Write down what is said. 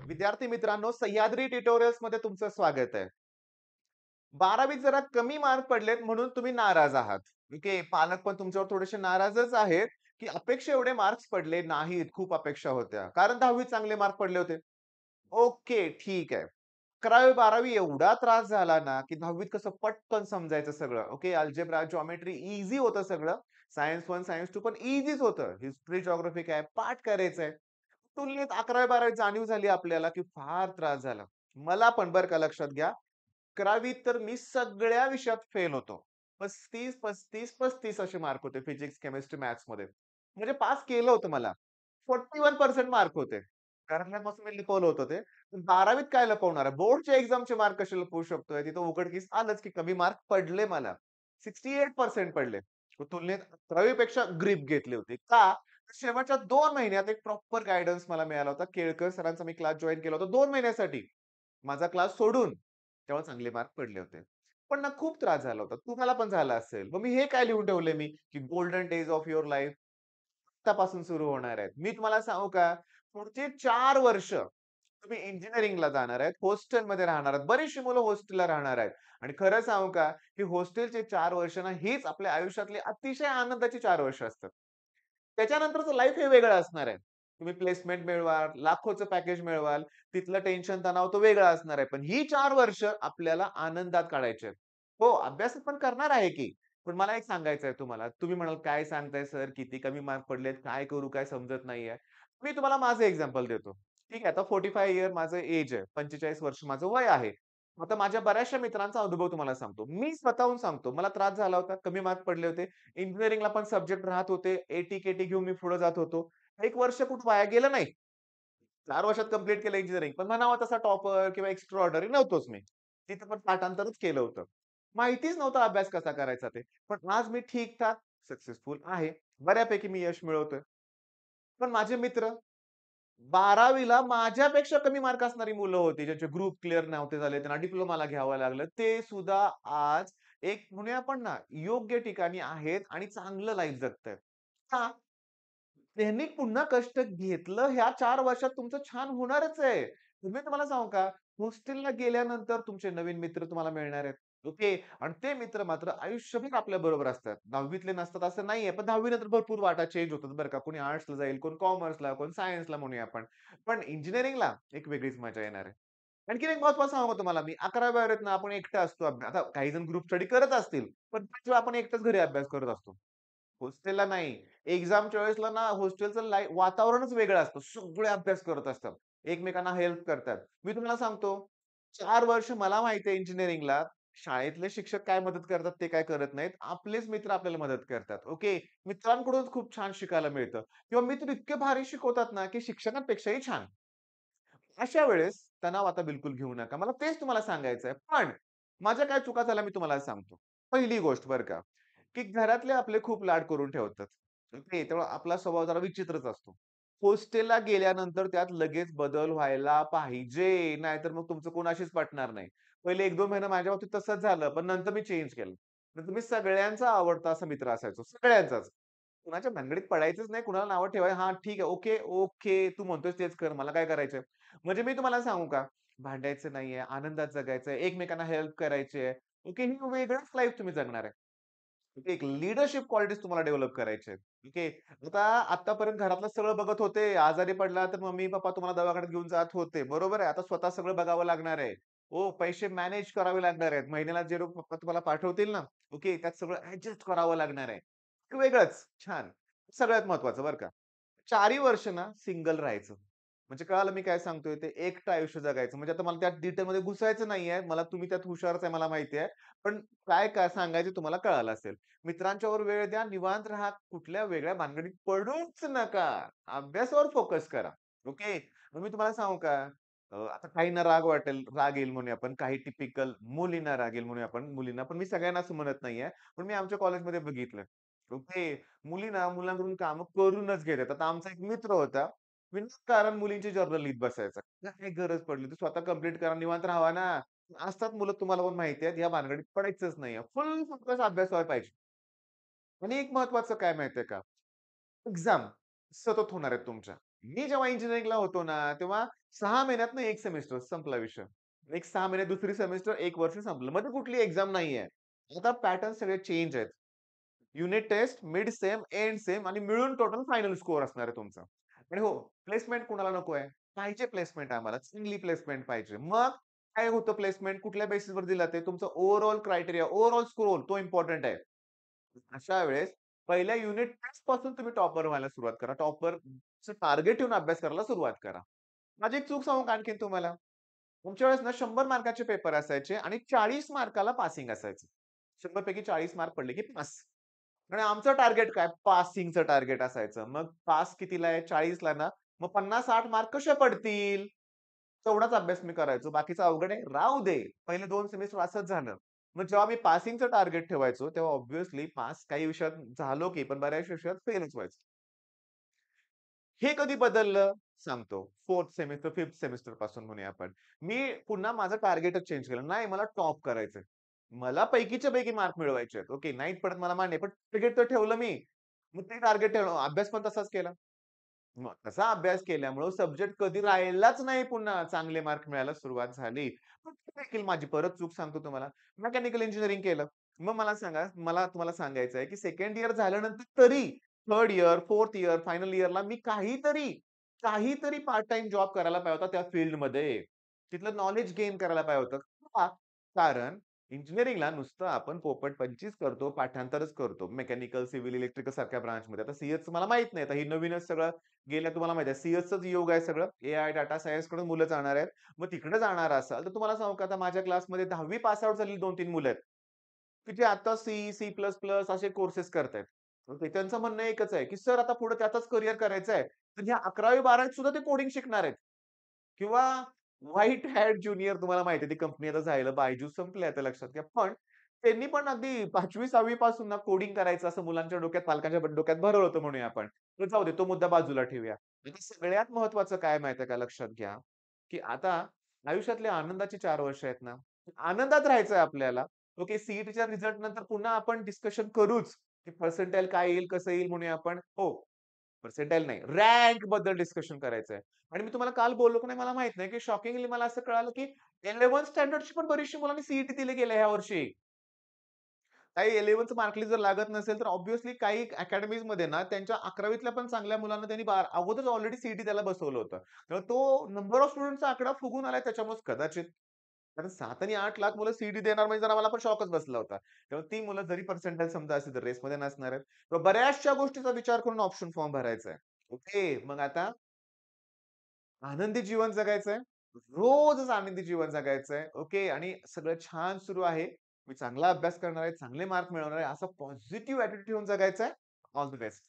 विद्यार्थी मित्रांनो, सह्याद्री ट्युटोरियल्स मध्ये तुमचं स्वागत आहे. 12वीत जरा कमी मार्क पडलेत म्हणून तुम्ही नाराज आहात. ओके, पालक पण तुमच्यावर थोडेसे नाराजच आहेत, की अपेक्षा एवढे मार्क्स पडले नाहीत, खूप अपेक्षा होत्या. कारण 10वीत चांगले मार्क पडले होते. ओके, ठीक आहे. 11वी-12वी एवढा त्रास झाला ना, की 10वीत कसं पटकन समजायचं सगळं. ओके, अल्जेब्रा, जॉमेट्री ईझी होतं सगळं. सायन्स 1, सायन्स 2 पण ईझीच होतं. हिस्ट्री, जिओग्राफी काय पाठ करायचंय. तुलनेत 11वी-12वीत जाणीव झाली आपल्याला, की फार त्रास झाला. मला पण बरं का लक्षात घ्या. 11वीत तर मी सगळ्या विषयात फेल होतो. 35, 35, 35 असे मार्क होते फिजिक्स, केमिस्ट्री, मॅथ्समध्ये. म्हणजे पास केलं होतं मला. 41% मार्क होते. घरातल्यांपासून मी लपवलं होतं ते. 12वीत काय लपवणार आहे? बोर्डच्या एक्झामचे मार्क कसे लपवू शकतोय? तिथं उघडकीस आलंच, की कमी मार्क पडले मला. 68% पडले. तुलनेत 11वी पेक्षा ग्रिप घेतली होती. का? शेवटच्या 2 महिन्यात एक प्रॉपर गाईडन्स मला मिळाला होता. केळकर सरांचा मी क्लास जॉइन केला होता 2 महिन्यासाठी. माझा क्लास सोडून. तेव्हा चांगले मार्क पडले होते. पण ना खूप त्रास झाला होता. तुम्हाला पण झाला असेल. मग मी हे काय लिहून ठेवलंय मी, की golden days of your life आत्तापासून सुरू होणार आहेत. मी तुम्हाला सांगू का? पुढचे 4 वर्ष तुम्ही इंजिनिअरिंगला जाणार आहेत, हॉस्टेलमध्ये राहणार आहात. बरीचशी मुलं हॉस्टेलला राहणार आहेत. आणि खरं सांगू का? ही हॉस्टेलचे 4 वर्ष ना हीच आपल्या आयुष्यातली अतिशय आनंदाची 4 वर्ष असतात. त्याच्यानंतरचं लाईफ हे वेगळं असणार आहे. तुम्ही प्लेसमेंट मिळवाल, लाखोचं पॅकेज मिळवाल, तिथलं टेन्शन तणाव तो वेगळा असणार आहे. पण ही 4 वर्ष आपल्याला आनंदात काढायची आहेत. हो, अभ्यास पण करणार आहे की. पण मला एक सांगायचं आहे तुम्हाला. तुम्ही म्हणाल, "काय सांगताय सर? किती कमी मार्क पडलेत? काय करू? काय समजत नाहीये." मी तुम्हाला माझं एक्झाम्पल देतो. ठीक आहे, आता 45 इयर माझं एज आहे. 45 वर्ष माझं वय आहे. आता माझ्या बऱ्याचशा मित्रांचा अनुभव तुम्हाला सांगतो. मी स्वतःहून सांगतो. मला त्रास झाला होता, कमी मार्क पडले होते. इंजिनिअरिंगला पण सब्जेक्ट राहत होते. एटी-केटी घेऊन मी पुढे जात होतो. 1 वर्ष कुठं वाया गेलं नाही. 4 वर्षात कंप्लीट केलं इंजिनिअरिंग. पण म्हणावा तसा टॉपर किंवा एक्स्ट्रा ऑर्डिनरी नव्हतोच मी. तिथं पण पाठांतरच केलं होतं. माहितीच नव्हतं अभ्यास कसा करायचा ते. पण आज मी ठीक-ठाक सक्सेसफुल आहे. बऱ्यापैकी मी यश मिळवतोय. पण माझे मित्र 12वीला माझ्यापेक्षा कमी मार्क असणारी मुलं होती, ज्यांचे ग्रुप क्लिअर नव्हते झाले, त्यांना डिप्लोमाला घ्यावं लागलं. ते सुद्धा आज एक म्हणूया आपण ना, योग्य ठिकाणी आहेत आणि चांगलं लाईफ जगतायत. का? त्यांनी पुन्हा कष्ट घेतलं, ह्या 4 वर्षात तुमचं छान होणारच आहे. तुम्ही तुम्हाला सांगू का, हॉस्टेलला गेल्यानंतर तुमचे नवीन मित्र तुम्हाला मिळणार आहेत. ओके. आणि ते मित्र मात्र आयुष्यभर आपल्या बरोबर असतात. 10वीतले नसतात असं नाहीये. पण 10वी नंतर भरपूर वाटा चेंज होतात बरं का. कोणी आर्ट्सला जाईल, कोण कॉमर्सला, कोण सायन्सला म्हणूया आपण. पण इंजिनिअरिंगला एक वेगळीच मजा येणार आहे. आणखीन एक महत्त्वाचं सांगू का तुम्हाला मी 11वी-12वीत ना आपण एकटे असतो. आता काही जण ग्रुप स्टडी करत असतील, पण बऱ्याच वेळा आपण एकटाच घरी अभ्यास करत असतो. हॉस्टेलला नाही. एक्झामच्या वेळेसला ना हॉस्टेलचं वातावरणच वेगळं असतं. सगळे अभ्यास करत असतात. एकमेकांना हेल्प करतात. मी तुम्हाला सांगतो 4 वर्ष मला माहिती आहे इंजिनिअरिंगला शाळेतले शिक्षक काय मदत करतात ते काय करत नाहीत. आपलेच मित्र आपल्याला मदत करतात. ओके. मित्रांकडूनच खूप छान शिकायला मिळतं किंवा मित्र इतके भारी शिकवतात ना, की शिक्षकांपेक्षाही छान. अशा वेळेस तणाव आता बिलकुल घेऊ नका. मला तेच तुम्हाला सांगायचंय. पण माझ्या काय चुका झाल्या मी तुम्हाला सांगतो. पहिली गोष्ट बरं का, की घरातले आपले खूप लाड करून ठेवतात. ओके. तेव्हा आपला स्वभाव जरा विचित्रच असतो. हॉस्टेलला गेल्यानंतर त्यात लगेच बदल व्हायला पाहिजे. नाहीतर मग तुमचं कोणाशीच पटणार नाही. पहिले 1-2 महिने माझ्या बाबतीत तसंच झालं. पण नंतर मी चेंज केलं. नंतर मी सगळ्यांचा आवडता असा मित्र असायचो. सगळ्यांचाच. कुणाच्या भानगडीत पडायचंच नाही. कुणाला नावं ठेवाय हां, ठीक आहे. Okay, okay. तू म्हणतोयस तेच कर. मला काय करायचंय? म्हणजे मी तुम्हाला सांगू का? भांडायचं नाहीये, आनंदात जगायचंय, एकमेकांना हेल्प करायची आहे. ओके, ही वेगळंच लाईफ तुम्ही जगणार आहे. ओके, एक लीडरशिप क्वालिटीज तुम्हाला डेव्हलप करायचे आहेत. ओके, आता आत्तापर्यंत घरातलं सगळं बघत होते. आजारी पडला तर मम्मी-पप्पा तुम्हाला दवाखान्यात घेऊन जात होते. बरोबर आहे. आता स्वतः सगळं बघावं लागणार आहे. हो, पैसे मॅनेज करावे लागणार आहेत. महिन्याला जे पप्पा तुम्हाला पाठवतील ना, ओके, त्यात सगळं ॲडजस्ट करावं लागणार आहे. वेगळंच. छान. सगळ्यात महत्वाचं बरं का. 4ही वर्ष ना सिंगल राहायचं. म्हणजे कळालं मी काय सांगतोय ते एकटं आयुष्य जगायचं. म्हणजे आता मला त्यात डिटेलमध्ये घुसायचं नाहीये. मला तुम्ही त्यात हुशारच आहे मला माहिती आहे. पण काय काय सांगायचं तुम्हाला कळालं असेल. मित्रांच्यावर वेळ द्या, निवांत राहा. कुठल्या वेगळ्या भानगडीत पडूच नका. अभ्यासावर फोकस करा. ओके. मग मी तुम्हाला सांगू का? आता काहींना राग वाटेल, राग येईल म्हणूया आपण. काही टिपिकल मुलींना राग येईल म्हणूया आपण. मुलींना पण मी सगळ्यांना असं म्हणत नाहीये. पण मी आमच्या कॉलेजमध्ये बघितलं. ओके. मुली ना मुलांकडून कामं करूनच घेतात. आता आमचा एक मित्र होता. विनाकारण मुलींची जर्नल लिहीत बसायचा. काय गरज पडली? तू स्वतः कंप्लीट करा, निवांत राहावा ना. असतात मुलं तुम्हाला पण माहिती आहे. या भानगडीत पडायचंच नाहीये. फुल फोकस अभ्यासावर पाहिजे. आणि एक महत्वाचं काय माहितीये का? एक्झाम. सतत होणार आहेत तुमच्या. मी जेव्हा इंजिनिअरिंगला होतो ना, तेव्हा 6 महिन्यातनं 1 सेमेस्टर संपला विषय. नेक्स्ट 6 महिन्यात दुसरी सेमेस्टर, 1 वर्ष संपलं. मध्ये कुठली एक्झाम नाहीये. आता पॅटर्न सगळे चेंज आहेत. Unit test, mid sem, end sem आणि मिळून टोटल फायनल स्कोर असणार आहे तुमचा. आणि हो, प्लेसमेंट कुणाला नको आहे? पाहिजे प्लेसमेंट आम्हाला. चांगली प्लेसमेंट पाहिजे. मग काय होतं प्लेसमेंट? कुठल्या बेसिसवर दिलं ते? तुमचं ओव्हरऑल क्रायटेरिया, ओव्हरऑल स्कोर तो इम्पोर्टंट आहे. अशा वेळेस पहिल्या युनिट टेस्टपासून तुम्ही टॉपर व्हायला सुरुवात करा. टॉपरचं टार्गेट ठेवून अभ्यास करायला सुरुवात करा. माझी एक चूक सांगू का आणखीन तुम्हाला? तुमच्या वेळेस ना 100 मार्काचे पेपर असायचे आणि 40 मार्काला पासिंग असायचं. 100 पैकी 40 मार्क पडले की पास. आणि आमचं टार्गेट काय? पासिंगचं टार्गेट असायचं. मग पास कितीला आहे? 40ला ना, मग 50-60 मार्क कसे पडतील? तेवढाच अभ्यास मी करायचो. बाकीचं अवघड आहे, राहू दे. पहिले 2 सेमेस्टर असंच झालं. मग जेव्हा मी पासिंगचं टार्गेट ठेवायचो, तेव्हा ऑब्व्हियसली पास काही विषयात झालो की, पण बऱ्याच विषयात फेलच व्हायचो. हे कधी बदललं? सांगतो. 4th सेमेस्टर, 5th सेमेस्टर पासून म्हणूया आपण. मी पुन्हा माझं टार्गेटच चेंज केलं. नाही मला टॉप करायचंय. मला पैकीच्या पैकी मार्क मिळवायचे आहेत. ओके, नाहीत पडत मला मान्य आहे. पण टार्गेट तर ठेवलं मी. मग ते टार्गेट ठेवलं. अभ्यास पण तसाच केला. मग तसा अभ्यास केल्यामुळं सब्जेक्ट कधी राहिलाच नाही पुन्हा. चांगले मार्क मिळायला सुरुवात झाली. पण ती देखील माझी परत चूक सांगतो तुम्हाला. मेकॅनिकल इंजिनिअरिंग केलं. मग मला सांगा, मला तुम्हाला सांगायचं आहे, की सेकंड इयर झाल्यानंतर तरी 3rd year, 4th year, final इयरला मी काहीतरी पार्ट टाईम जॉब करायला पाहिजे होता त्या फील्डमध्ये. तिथलं नॉलेज गेन करायला पाहिजे होतं. का? कारण इंजिनिअरिंगला नुसतं आपण पोपटपंचीच करतो, पाठांतरच करतो. मेकॅनिकल, सिव्हिल, इलेक्ट्रिकल सारख्या ब्रांचमध्ये. आता सीएसचं मला माहीत नाही. आता ही नवीनच सगळं गेल्या तुम्हाला माहिती आहे सीएसचंच योग आहे सगळं. एआय, डाटा सायन्सकडून मुलं जाणार आहेत. मग तिकडे जाणार असाल, तर तुम्हाला सांगू का आता माझ्या क्लासमध्ये 10वी पास आउट झालेली 2-3 मुलं आहेत. की जे आता सी प्लस प्लस असे कोर्सेस करतायत. ओके. त्यांचं म्हणणं एकच आहे, की "सर आता पुढे त्यातच करियर करायचं आहे." तर ह्या 11वी-12वीत सुद्धा ते कोडिंग शिकणार आहेत. किंवा व्हाईट हॅट ज्युनियर तुम्हाला माहिती आहे ती कंपनी आता झालेलं बायजूस संपले आता लक्षात घ्या. पण त्यांनी पण अगदी 5वी-6वी पासून ना कोडिंग करायचं असं मुलांच्या डोक्यात, पालकांच्या डोक्यात भरवलं होतं म्हणूया आपण. तर जाऊ दे तो मुद्दा बाजूला ठेवूया. आता सगळ्यात महत्त्वाचं काय माहिती का लक्षात घ्या, की आता आयुष्यातले आनंदाची 4 वर्ष आहेत ना, आनंदात राहायचंय आपल्याला. ओके, सीईटीच्या रिझल्ट नंतर पुन्हा आपण डिस्कशन करूच, की पर्सेंटाइल काय येईल, कसं येईल म्हणूया आपण. हो, पर्सेंटाइल नाही, रँकबद्दल डिस्कशन करायचंय. आणि मी तुम्हाला काल बोललो की नाही मला माहीत नाही, की शॉकिंगली मला असं कळालं, की 11th स्टँडर्डची पण बरीचशी मुलांनी सीईटी दिले गेल्या ह्या वर्षी. काही 11th मार्कलिस्ट जर लागत नसेल, तर ऑब्व्हियसली काही अकॅडमीजमध्ये ना त्यांच्या 11वीतल्या पण चांगल्या मुलांना त्यांनी अगोदरच ऑलरेडी सीईटी त्याला बसवलं होतं. तर तो नंबर ऑफ स्टुडंट्सचा आकडा फुगून आलाय त्याच्यामुळेच कदाचित. कारण 7 आणि 8 लाख मुलं सीईटी देणार म्हणजे जरा मला पण शॉकच बसला होता. तेव्हा ती मुलं जरी पर्सेंटाइल समजा असतील तर रेसमध्ये नसणार आहेत. तर बऱ्याचशा गोष्टीचा विचार करून ऑप्शन फॉर्म भरायचा आहे. ओके. मग आता आनंदी जीवन जगायचंय. रोजच आनंदी जीवन जगायचंय. ओके. आणि सगळं छान सुरू आहे. मी चांगला अभ्यास करणार आहे, चांगले मार्क मिळवणार आहे, असा पॉझिटिव्ह ॲटिट्यूड ठेवून जगायचंय. All the best.